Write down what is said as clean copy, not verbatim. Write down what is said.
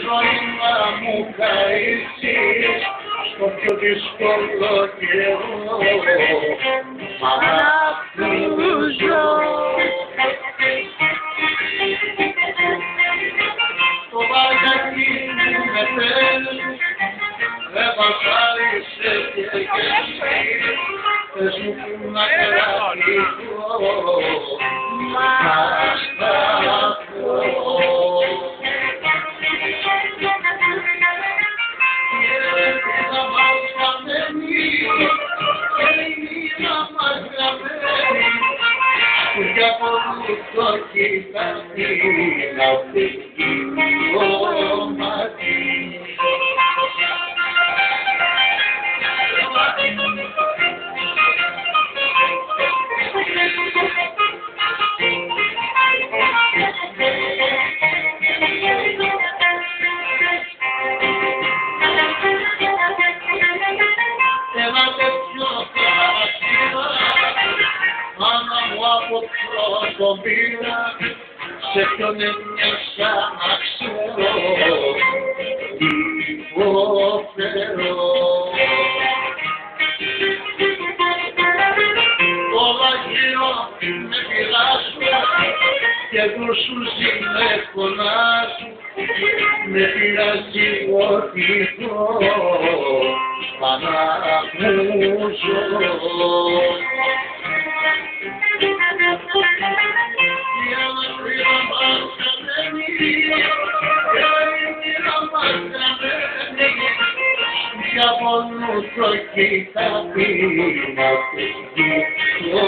ζωή να μου χαρίσεις στο πιο δύσκολο καιρό. Μα να κρούζω το βαγάκι μου με θέλει, με βασάρισε και εσύ, πες μου που να κρατήσω, να σταθώ. Να μας χαμένη, και η μοίρα μας γραμμένη, που κι από το κοιτάζει να φύγει το μάτι. Ένα τέτοιο κρασίνα, άμα μου από πρώτο πήρα, σε ποιον έμοιασα να ξέρω, υποφέρω. Όλα γύρω με πειράζουν και γρουσούζει με φωνάζουν, με πειράζει ό,τι πω, παναγούζω. Η ανακρύβα μας χαμένη, και η μοίρα μας χαμένη, για πόνου το κοιτάπι να φύγει το